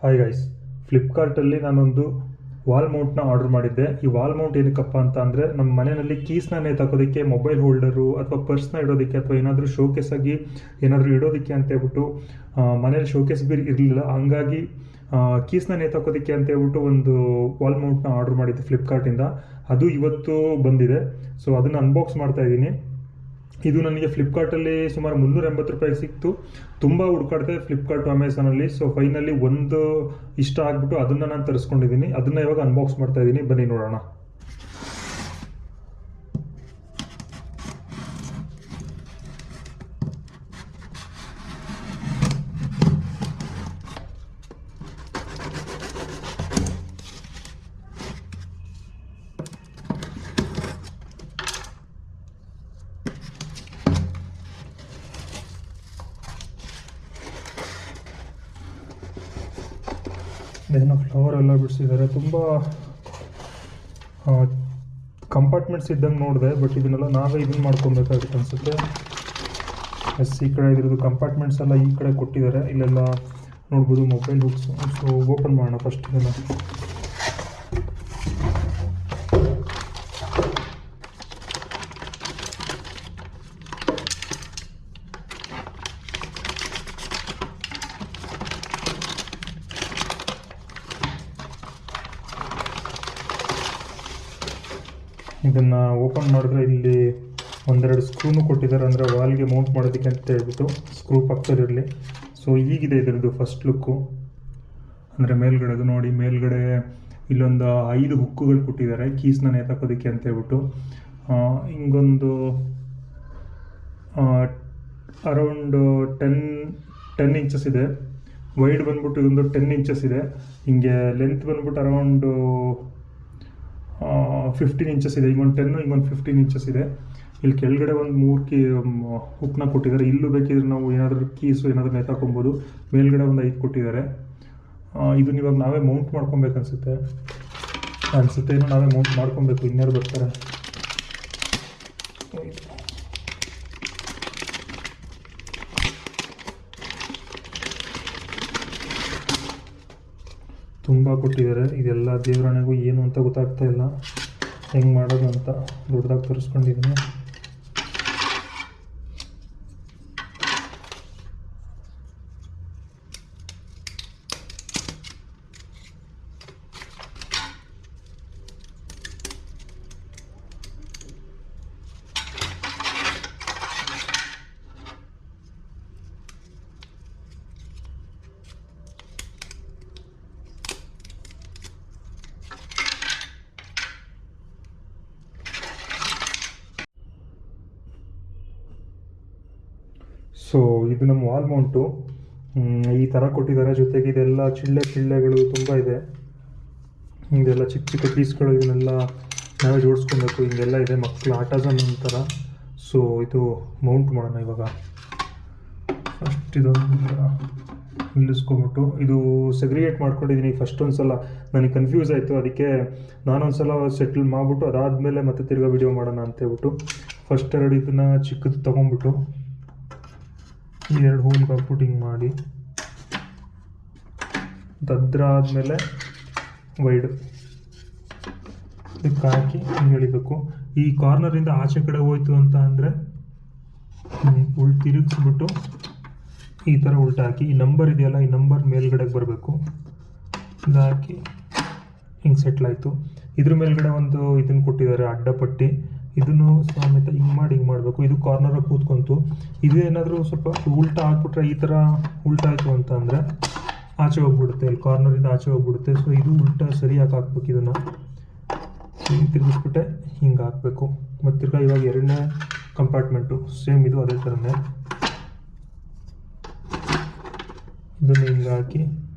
Hi guys, ಫ್ಲಿಪ್ಕಾರ್ಟಲ್ಲಿ ನಾನೊಂದು wall ಮೌಂಟ್ನ order ಮಾಡಿದ್ದೆ. ಈ ವಾಲ್ ಮೌಂಟ್ ಏನಕ್ಕಪ್ಪ ಅಂತ ಅಂದರೆ, ನಮ್ಮ ಮನೆಯಲ್ಲಿ ಕೀಸ್ನ ನೇತಾಕೋದಕ್ಕೆ, ಮೊಬೈಲ್ ಹೋಲ್ಡರು ಅಥವಾ ಪರ್ಸ್ನ ಇಡೋದಕ್ಕೆ ಅಥವಾ ಏನಾದರೂ ಶೋಕೇಸ್ ಆಗಿ ಏನಾದರೂ ಇಡೋದಕ್ಕೆ ಅಂತ ಹೇಳ್ಬಿಟ್ಟು ಮನೇಲಿ ಶೋಕೇಸ್ ಬಿ ಇರಲಿಲ್ಲ. ಹಂಗಾಗಿ ಕೀಸ್ನ ನೇತಾಕೋದಕ್ಕೆ ಅಂತ ಹೇಳ್ಬಿಟ್ಟು ಒಂದು ವಾಲ್ ಮೌಂಟ್ನ ಆರ್ಡರ್ ಮಾಡಿದ್ದೆ ಫ್ಲಿಪ್ಕಾರ್ಟಿಂದ. ಅದು ಇವತ್ತು ಬಂದಿದೆ. ಸೊ ಅದನ್ನು ಅನ್ಬಾಕ್ಸ್ ಮಾಡ್ತಾ ಇದ್ದೀನಿ. ಇದು ನನಗೆ ಫ್ಲಿಪ್ಕಾರ್ಟಲ್ಲಿ ಸುಮಾರು 380 ರೂಪಾಯಿಗೆ ಸಿಕ್ತು. ತುಂಬ ಹುಡುಕಾಡ್ದೆ ಫ್ಲಿಪ್ಕಾರ್ಟು ಅಮೆಝಾನಲ್ಲಿ. ಸೊ ಫೈನಲಿ ಒಂದು ಇಷ್ಟ ಆಗಿಬಿಟ್ಟು ಅದನ್ನು ನಾನು ತರಿಸ್ಕೊಂಡಿದ್ದೀನಿ. ಅದನ್ನು ಇವಾಗ ಅನ್ಬಾಕ್ಸ್ ಮಾಡ್ತಾ ಇದ್ದೀನಿ, ಬನ್ನಿ ನೋಡೋಣ. ಏನೋ ಫ್ಲವರ್ ಎಲ್ಲ ಬಿಡಿಸಿದ್ದಾರೆ. ತುಂಬ ಕಂಪಾರ್ಟ್ಮೆಂಟ್ಸ್ ಇದ್ದಂಗೆ ನೋಡಿದೆ, ಬಟ್ ಇದನ್ನೆಲ್ಲ ನಾವೇ ಇದನ್ನು ಮಾಡ್ಕೊಬೇಕಾಗುತ್ತೆ ಅನಿಸುತ್ತೆ. ಈ ಕಡೆ ಇದ್ರದ್ದು ಕಂಪಾರ್ಟ್ಮೆಂಟ್ಸ್ ಎಲ್ಲ ಈ ಕಡೆ ಕೊಟ್ಟಿದ್ದಾರೆ. ಇಲ್ಲೆಲ್ಲ ನೋಡ್ಬೋದು ಮೊಬೈಲ್ ಹುಕ್ಸು. ಸೊ ಓಪನ್ ಮಾಡೋಣ ಫಸ್ಟ್ ಇದನ್ನು. ಇದನ್ನು ಓಪನ್ ಮಾಡಿದ್ರೆ ಇಲ್ಲಿ ಒಂದೆರಡು ಸ್ಕ್ರೂನು ಕೊಟ್ಟಿದ್ದಾರೆ, ಅಂದರೆ ವಾಲ್ಗೆ ಮೌಂಟ್ ಮಾಡೋದಕ್ಕೆ ಅಂತ ಹೇಳ್ಬಿಟ್ಟು ಸ್ಕ್ರೂ ಪಕ್ಕದಲ್ಲಿರಲಿ. ಸೊ ಈಗಿದೆ ಇದರದ್ದು ಫಸ್ಟ್ ಲುಕ್ಕು. ಅಂದರೆ ಮೇಲ್ಗಡೆದು ನೋಡಿ, ಮೇಲ್ಗಡೆ ಇಲ್ಲೊಂದು 5 ಹುಕ್ಕುಗಳು ಕೊಟ್ಟಿದ್ದಾರೆ ಕೀಸ್ನ ನೇತಾಕೋದಕ್ಕೆ ಅಂತ ಹೇಳ್ಬಿಟ್ಟು. ಹಿಂಗೊಂದು ಅರೌಂಡ್ 10 ಇಂಚಸ್ ಇದೆ. ವೈಡ್ ಬಂದ್ಬಿಟ್ಟು ಇದೊಂದು 10 ಇಂಚಸ್ ಇದೆ. ಹಿಂಗೆ ಲೆಂತ್ ಬಂದ್ಬಿಟ್ಟು ಅರೌಂಡು 15 ಇಂಚಸ್ ಇದೆ. ಹಿಂಗೊಂದು 10, ಹಿಂಗೊಂದು 15 ಇಂಚಸ್ ಇದೆ. ಇಲ್ಲಿ ಕೆಳಗಡೆ ಒಂದು 3 ಹುಕ್ನ ಕೊಟ್ಟಿದ್ದಾರೆ. ಇಲ್ಲೂ ಬೇಕಿದ್ರೆ ನಾವು ಏನಾದರೂ ಕೀಸು ಏನಾದರೂ ನೇತಾಕೊಬೋದು. ಮೇಲ್ಗಡೆ ಒಂದು 5 ಕೊಟ್ಟಿದ್ದಾರೆ. ಇದನ್ನ ಇವಾಗ ನಾವೇ ಮೌಂಟ್ ಮಾಡ್ಕೊಬೇಕು ಅನಿಸುತ್ತೆ. ಇನ್ನು ನಾವೇ ಮೌಂಟ್ ಮಾಡ್ಕೊಬೇಕು, ಇನ್ಯಾರು ಬರ್ತಾರೆ. ತುಂಬ ಕೊಟ್ಟಿದ್ದಾರೆ. ಇದೆಲ್ಲ ದೇವರಾಣೆಗೂ ಏನು ಅಂತ ಗೊತ್ತಾಗ್ತಾ ಇಲ್ಲ, ಹೆಂಗೆ ಮಾಡೋದು ಅಂತ ದೊಡ್ಡದಾಗಿ ತರಿಸ್ಕೊಂಡಿದ್ದೀನಿ. ಸೊ ಇದು ನಮ್ಮ ವಾಲ್ ಮೌಂಟು ಈ ಥರ ಕೊಟ್ಟಿದ್ದಾರೆ. ಜೊತೆಗೆ ಇದೆಲ್ಲ ಚಿಳ್ಳೆಗಳು ತುಂಬ ಇದೆ. ಇದೆಲ್ಲ ಚಿಕ್ಕ ಚಿಕ್ಕ ಪೀಸ್ಗಳು, ಇದನ್ನೆಲ್ಲ ನಾವೇ ಜೋಡಿಸ್ಕೊಬೇಕು. ಹಿಂಗೆಲ್ಲ ಇದೆ, ಮಕ್ಕಳು ಆಟ ಒಂಥರ. ಸೊ ಇದು ಮೌಂಟ್ ಮಾಡೋಣ ಇವಾಗ. ಫಸ್ಟ್ ಇದೊಂದು ನಿಲ್ಲಿಸ್ಕೊಂಬಿಟ್ಟು ಇದು ಸೆಗ್ರಿಗೇಟ್ ಮಾಡ್ಕೊಂಡಿದ್ದೀನಿ. ಫಸ್ಟ್ ಒಂದು ಸಲ ನನಗೆ ಕನ್ಫ್ಯೂಸ್ ಆಯಿತು, ಅದಕ್ಕೆ ನಾನೊಂದು ಸಲ ಸೆಟ್ಲ್ ಮಾಡಿಬಿಟ್ಟು ಅದಾದಮೇಲೆ ಮತ್ತೆ ತಿರ್ಗಾ ವಿಡಿಯೋ ಮಾಡೋಣ ಅಂತೇಳ್ಬಿಟ್ಟು ಫಸ್ಟ್ 2 ಇದನ್ನು ಚಿಕ್ಕದು ತೊಗೊಂಬಿಟ್ಟು ಈ 2 ಹೋಲ್ಗೆ ಹಾಕ್ಬಿಟ್ಟು ಹಿಂಗೆ ಮಾಡಿ, ದದ್ರ ಆದಮೇಲೆ ವೈಡ್ ಇದಕ್ಕೆ ಹಾಕಿ ಹಿಂಗೆ ಎಳಿಬೇಕು. ಈ ಕಾರ್ನರಿಂದ ಆಚೆ ಕಡೆ ಹೋಯ್ತು ಅಂತ ಅಂದರೆ ತಿರುಗಿಸ್ಬಿಟ್ಟು ಈ ಥರ ಉಲ್ಟಾ ಹಾಕಿ, ಈ ನಂಬರ್ ಇದೆಯಲ್ಲ, ಈ ನಂಬರ್ ಮೇಲ್ಗಡೆಗೆ ಬರಬೇಕು. ಇದು ಹಾಕಿ ಹಿಂಗೆ ಸೆಟ್ಲಾಯಿತು. ಇದ್ರ ಮೇಲ್ಗಡೆ ಒಂದು ಇದನ್ನು ಕೊಟ್ಟಿದ್ದಾರೆ, ಅಡ್ಡಪಟ್ಟಿ. ಇದನ್ನು ಸಮೇತ ಹಿಂಗೆ ಮಾಡಬೇಕು. ಇದು ಕಾರ್ನರಾಗಿ ಕೂತ್ಕೊಂತು. ಇದೇನಾದರೂ ಸ್ವಲ್ಪ ಉಲ್ಟಾ ಹಾಕ್ಬಿಟ್ರೆ, ಈ ಥರ ಉಲ್ಟಾ ಆಯಿತು ಅಂತ ಅಂದರೆ ಆಚೆ ಹೋಗ್ಬಿಡುತ್ತೆ, ಇಲ್ಲಿ ಕಾರ್ನರಿಂದ ಆಚೆ ಹೋಗ್ಬಿಡುತ್ತೆ. ಸೊ ಇದು ಉಲ್ಟಾ ಸರಿಯಾಗಿ ಹಾಕ್ಬೇಕು. ಇದನ್ನು ಹಿಂಗೆ ತಿರುಗಿಸ್ಬಿಟ್ಟೆ ಹಿಂಗೆ ಹಾಕಬೇಕು. ಮತ್ತು ತಿರ್ಗಾ ಇವಾಗ 2ನೇ ಕಂಪಾರ್ಟ್ಮೆಂಟು ಸೇಮ್ ಇದು ಅದೇ ಥರನೇ. ಇದನ್ನು ಹಿಂಗೆ ಹಾಕಿ,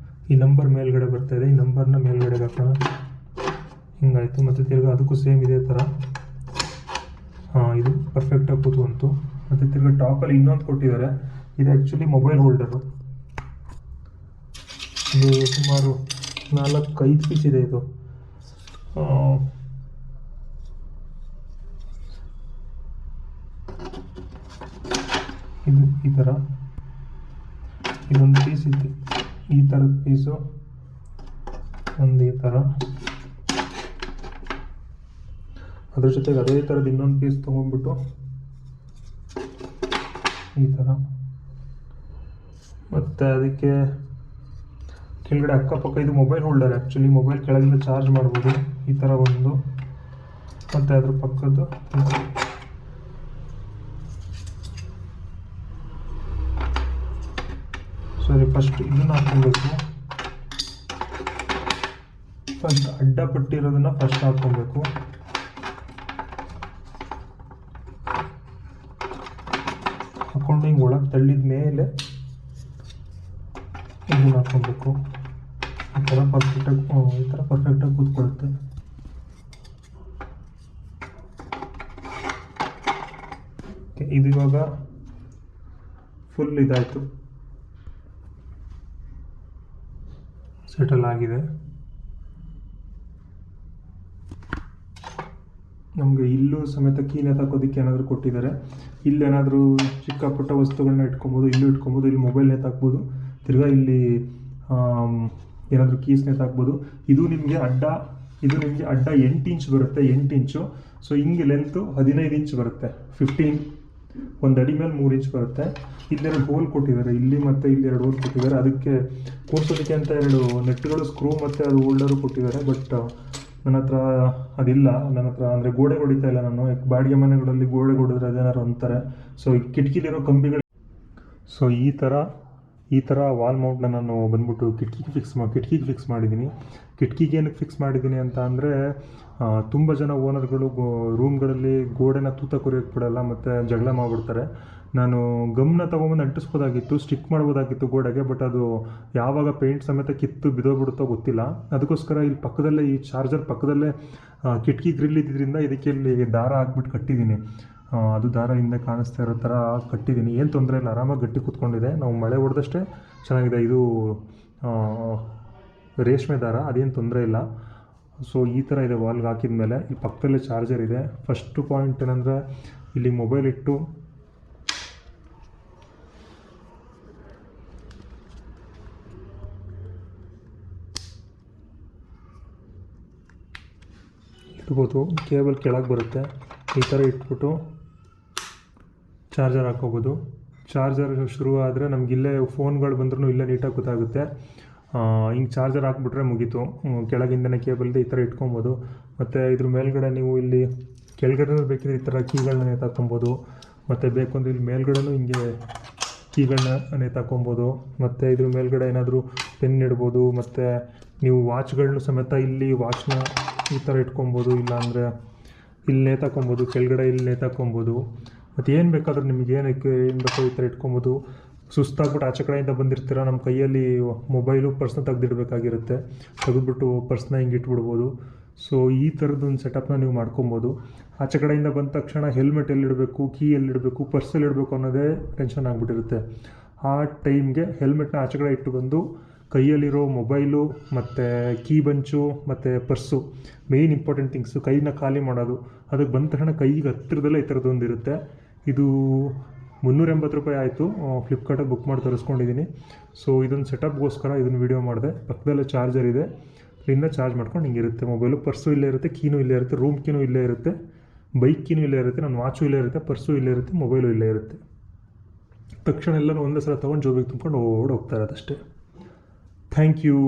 ಈ ನಂಬರ್ ಮೇಲ್ಗಡೆ ಬರ್ತಾಯಿದೆ, ಈ ನಂಬರ್ನ ಮೇಲ್ಗಡೆಗೆ ಹಾಕೋಣ. ಹಿಂಗಾಯಿತು. ಮತ್ತು ತಿರ್ಗಾ ಅದಕ್ಕೂ ಸೇಮ್ ಇದೇ ಥರ. ಇದು ಪರ್ಫೆಕ್ಟಾಗಿ ಕೂತ್ಕೊಂತು. ಮತ್ತು ತಿರ್ಗಾ ಟಾಪಲ್ಲಿ ಇನ್ನೊಂದು ಕೊಟ್ಟಿದ್ದಾರೆ. ಇದು ಆ್ಯಕ್ಚುಲಿ ಮೊಬೈಲ್ ಹೋಲ್ಡರು. ಇದು ಸುಮಾರು 4-5 ಪೀಸ್ ಇದೆ. ಇದು ಈ ಥರ ಇದೊಂದು ಪೀಸ್ ಇತ್ತು, ಈ ಥರದ ಪೀಸು ಒಂದು ಈ ಥರ, ಅದ್ರ ಜೊತೆಗೆ ಅದೇ ಥರದ್ದು ಇನ್ನೊಂದು ಪೀಸ್ ತೊಗೊಂಡ್ಬಿಟ್ಟು ಈ ಥರ, ಮತ್ತು ಅದಕ್ಕೆ ಕೆಳಗಡೆ ಅಕ್ಕಪಕ್ಕ ಇದು ಮೊಬೈಲ್ ಹೋಲ್ಡರ್, ಆ್ಯಕ್ಚುಲಿ ಮೊಬೈಲ್ ಕೆಳಗಿಂದ ಚಾರ್ಜ್ ಮಾಡ್ಬೋದು. ಈ ಥರ ಒಂದು, ಮತ್ತು ಅದ್ರ ಪಕ್ಕದ್ದು ಸರಿ. ಫಸ್ಟ್ ಇದನ್ನು ಹಾಕ್ಕೊಬೇಕು, ಫಸ್ಟ್ ಅಡ್ಡ ಪಟ್ಟಿರೋದನ್ನು ಫಸ್ಟ್ ಹಾಕ್ಕೊಬೇಕು. ಹಾಕ್ಕೊಂಡು ಹಿಂಗೆ ಒಳಗೆ ತಳ್ಳಿದ ಮೇಲೆ ಇದನ್ನು ಹಾಕ್ಕೊಬೇಕು. ಈ ಥರ ಪರ್ಫೆಕ್ಟಾಗಿ ಕೂತ್ಕೊಳ್ಳುತ್ತೆ. ಇದು ಇವಾಗ ಫುಲ್ ಇದಾಯಿತು, ಸೆಟಲ್ ಆಗಿದೆ. ನಮಗೆ ಇಲ್ಲೂ ಸಮೇತ ಕೀನ ತಾಕೋದಕ್ಕೆ ಏನಾದರೂ ಕೊಟ್ಟಿದ್ದಾರೆ. ಇಲ್ಲೇನಾದರೂ ಚಿಕ್ಕ ಪುಟ್ಟ ವಸ್ತುಗಳನ್ನ ಇಟ್ಕೊಬೋದು, ಇಲ್ಲೂ ಇಟ್ಕೊಬೋದು. ಇಲ್ಲಿ ಮೊಬೈಲ್ ನೇತಾಕ್ಬೋದು, ತಿರ್ಗಾ ಇಲ್ಲಿ ಏನಾದರೂ ಕೀಸ್ ನೇತಾಕ್ಬೋದು. ಇದು ನಿಮಗೆ ಅಡ್ಡ 8 ಇಂಚ್ ಬರುತ್ತೆ, 8 ಇಂಚು. ಸೊ ಹಿಂಗೆ ಲೆಂತು 15 ಇಂಚ್ ಬರುತ್ತೆ, 15, ಒಂದು ಅಡಿ ಮೇಲೆ 3 ಇಂಚ್ ಬರುತ್ತೆ. ಇಲ್ಲೆರಡು ಹೋಲ್ ಕೊಟ್ಟಿದ್ದಾರೆ, ಇಲ್ಲಿ ಮತ್ತು ಇಲ್ಲಿ 2 ಹೋಲ್ ಕೊಟ್ಟಿದ್ದಾರೆ. ಅದಕ್ಕೆ ಕೂರ್ಸೋದಕ್ಕೆ ಅಂತ 2 ನೆಟ್ಗಳು, ಸ್ಕ್ರೂ ಮತ್ತು ಅದು ಹೋಲ್ಡರು ಕೊಟ್ಟಿದ್ದಾರೆ. ಬಟ್ ನನ್ನ ಹತ್ರ ಅದಿಲ್ಲ. ನನ್ನ ಹತ್ರ ಅಂದರೆ ಗೋಡೆ ಹೊಡಿತಾ ಇಲ್ಲ ನಾನು. ಬಾಡಿಗೆ ಮನೆಗಳಲ್ಲಿ ಗೋಡೆ ಹೊಡಿದ್ರೆ ಅದೇನಾರು ಅಂತಾರೆ. ಸೊ ಈ ಕಿಟಕಿಲಿರೋ ಕಂಬಿಗಳು, ಸೊ ಈ ಥರ ವಾಲ್ ಮೌಂಟ್ನ ನಾನು ಬಂದ್ಬಿಟ್ಟು ಕಿಟಕಿಗೆ ಫಿಕ್ಸ್ ಮಾಡಿದ್ದೀನಿ. ಕಿಟಕಿಗೆ ಏನಕ್ಕೆ ಫಿಕ್ಸ್ ಮಾಡಿದ್ದೀನಿ ಅಂತ ಅಂದರೆ, ತುಂಬ ಜನ ಓನರ್ಗಳು ರೂಮ್ಗಳಲ್ಲಿ ಗೋಡೆನ ತೂತ ಕೊರಿಯೋಕ್ಕೆ ಬಿಡಲ್ಲ ಮತ್ತು ಜಗಳ ಮಾಡಿಬಿಡ್ತಾರೆ. ನಾನು ಗಮ್ನ ತೊಗೊಂಬಂದು ಅಂಟಿಸ್ಬೋದಾಗಿತ್ತು, ಸ್ಟಿಕ್ ಮಾಡ್ಬೋದಾಗಿತ್ತು ಗೋಡೆಗೆ. ಬಟ್ ಅದು ಯಾವಾಗ ಪೇಂಟ್ ಸಮೇತ ಕಿತ್ತು ಬಿದ್ದೋಗ್ಬಿಡುತ್ತೋ ಗೊತ್ತಿಲ್ಲ. ಅದಕ್ಕೋಸ್ಕರ ಇಲ್ಲಿ ಪಕ್ಕದಲ್ಲೇ, ಈ ಚಾರ್ಜರ್ ಪಕ್ಕದಲ್ಲೇ ಕಿಟಕಿ ಗ್ರಿಲ್ ಇದ್ದಿದ್ದರಿಂದ ಇದಕ್ಕೆ ಇಲ್ಲಿ ದಾರ ಹಾಕ್ಬಿಟ್ಟು ಕಟ್ಟಿದ್ದೀನಿ. ಅದು ದಾರ ಹಿಂದೆ ಕಾಣಿಸ್ತಾ ಇರೋ ಥರ ಕಟ್ಟಿದ್ದೀನಿ. ಏನು ತೊಂದರೆ ಇಲ್ಲ, ಆರಾಮಾಗಿ ಗಟ್ಟಿ ಕೂತ್ಕೊಂಡಿದೆ. ನಾವು ಮಳೆ ಹೊಡೆದಷ್ಟೇ ಚೆನ್ನಾಗಿದೆ. ಇದು ರೇಷ್ಮೆ ದಾರ, ಅದೇನು ತೊಂದರೆ ಇಲ್ಲ. ಸೊ ಈ ಥರ ಇದೆ ವಾಲ್ಗೆ ಹಾಕಿದ ಮೇಲೆ. ಈ ಪಕ್ಕದಲ್ಲೇ ಚಾರ್ಜರ್ ಇದೆ. ಫಸ್ಟು ಪಾಯಿಂಟ್ ಏನಂದರೆ, ಇಲ್ಲಿ ಮೊಬೈಲ್ ಇಟ್ಟು ಇಟ್ಬೋದು. ಕೇಬಲ್ ಕೆಳಗೆ ಬರುತ್ತೆ, ಈ ಥರ ಇಟ್ಬಿಟ್ಟು ಚಾರ್ಜರ್ ಹಾಕ್ಕೋಬೋದು. ಚಾರ್ಜರ್ ಶುರು ಆದರೆ ನಮಗಿಲ್ಲೇ ಫೋನ್ಗಳು ಬಂದ್ರೂ ಇಲ್ಲೇ ನೀಟಾಗಿ ಗೊತ್ತಾಗುತ್ತೆ. ಹಿಂಗೆ ಚಾರ್ಜರ್ ಹಾಕ್ಬಿಟ್ರೆ ಮುಗೀತು. ಕೆಳಗಿಂದನೇ ಕೇಬಲ್ದು ಈ ಥರ ಇಟ್ಕೊಬೋದು. ಮತ್ತು ಇದ್ರ ಮೇಲ್ಗಡೆ ನೀವು ಇಲ್ಲಿ ಕೆಳಗಡೆ ಬೇಕಿದ್ರೆ ಈ ಥರ ಕೀಗಳನ್ನ ನೇತಾಕೊಬೋದು. ಮತ್ತು ಬೇಕು ಅಂದರೆ ಇಲ್ಲಿ ಮೇಲ್ಗಡೆನೂ ಹಿಂಗೆ ಕೀಗಳನ್ನ ನೇತಾಕೊಬೋದು. ಮತ್ತು ಇದ್ರ ಮೇಲ್ಗಡೆ ಏನಾದರೂ ಪೆನ್ ಇಡ್ಬೋದು. ಮತ್ತು ನೀವು ವಾಚ್ಗಳನ್ನೂ ಸಮೇತ ಇಲ್ಲಿ ವಾಚ್ನ ಈ ಥರ ಇಟ್ಕೊಬೋದು. ಇಲ್ಲಾಂದರೆ ಇಲ್ಲಿ ನೇತಾಕೊಬೋದು, ಕೆಳಗಡೆ ಇಲ್ಲಿ ನೇತಾಕೊಬೋದು. ಮತ್ತು ಏನು ಬೇಕಾದರೂ ನಿಮಗೆ ಏನು ಬೇಕೋ ಈ ಥರ ಇಟ್ಕೊಬೋದು. ಸುಸ್ತಾಗ್ಬಿಟ್ಟು ಆಚೆ ಕಡೆಯಿಂದ ಬಂದಿರ್ತೀರ, ನಮ್ಮ ಕೈಯಲ್ಲಿ ಮೊಬೈಲು ಪರ್ಸ್ನ ತೆಗೆದಿಡಬೇಕಾಗಿರುತ್ತೆ. ತೆಗೆದುಬಿಟ್ಟು ಪರ್ಸ್ನ ಹಿಂಗೆ ಇಟ್ಬಿಡ್ಬೋದು. ಸೊ ಈ ಥರದ್ದೊಂದು ಸೆಟಪ್ನ ನೀವು ಮಾಡ್ಕೊಬೋದು. ಆಚೆ ಕಡೆಯಿಂದ ಬಂದ ತಕ್ಷಣ ಹೆಲ್ಮೆಟ್ ಎಲ್ಲಿಡಬೇಕು, ಕೀ ಎಲ್ಲಿಡಬೇಕು, ಪರ್ಸ್ ಎಲ್ಲಿಡಬೇಕು ಅನ್ನೋದೇ ಟೆನ್ಷನ್ ಆಗಿಬಿಟ್ಟಿರುತ್ತೆ. ಆ ಟೈಮ್ಗೆ ಹೆಲ್ಮೆಟ್ನ ಆಚೆ ಕಡೆ ಇಟ್ಟು ಬಂದು ಕೈಯಲ್ಲಿರೋ ಮೊಬೈಲು ಮತ್ತು ಕೀ ಬಂಚು ಮತ್ತು ಪರ್ಸು, ಮೇಯ್ನ್ ಇಂಪಾರ್ಟೆಂಟ್ ಥಿಂಗ್ಸು, ಕೈನ ಖಾಲಿ ಮಾಡೋದು. ಅದಕ್ಕೆ ಬಂದ ತಕ್ಷಣ ಕೈಗೆ ಹತ್ತಿರದಲ್ಲೇ ಈ ಥರದ್ದೊಂದು ಇರುತ್ತೆ. ಇದು 380 ರೂಪಾಯಿ ಆಯಿತು. ಫ್ಲಿಪ್ಕಾರ್ಟಲ್ಲಿ ಬುಕ್ ಮಾಡಿ ತರಿಸ್ಕೊಂಡಿದ್ದೀನಿ. ಸೊ ಇದೊಂದು ಸೆಟಪ್ಗೋಸ್ಕರ ಇದನ್ನು ವೀಡಿಯೋ ಮಾಡಿದೆ. ಪಕ್ಕದಲ್ಲೇ ಚಾರ್ಜರ್ ಇದೆ, ಇಲ್ಲಿಂದ ಚಾರ್ಜ್ ಮಾಡ್ಕೊಂಡು ಹಿಂಗಿರುತ್ತೆ. ಮೊಬೈಲು, ಪರ್ಸು ಇಲ್ಲೇ ಇರುತ್ತೆ, ಕೀನೂ ಇಲ್ಲೇ ಇರುತ್ತೆ, ರೂಮ್ ಕೀನೂ ಇಲ್ಲೇ ಇರುತ್ತೆ, ಬೈಕ್ ಕೀನೂ ಇಲ್ಲೇ ಇರುತ್ತೆ, ನನ್ನ ವಾಚು ಇಲ್ಲೇ ಇರುತ್ತೆ, ಪರ್ಸು ಇಲ್ಲೇ ಇರುತ್ತೆ, ಮೊಬೈಲು ಇಲ್ಲೇ ಇರುತ್ತೆ. ತಕ್ಷಣ ಎಲ್ಲನೂ ಒಂದೇ ಸಲ ತೊಗೊಂಡು ಜೋಬಿಗೆ ತುಂಬ್ಕೊಂಡು ಹೋಗ್ತಾ ಇರೋದಷ್ಟೇ. Thank you.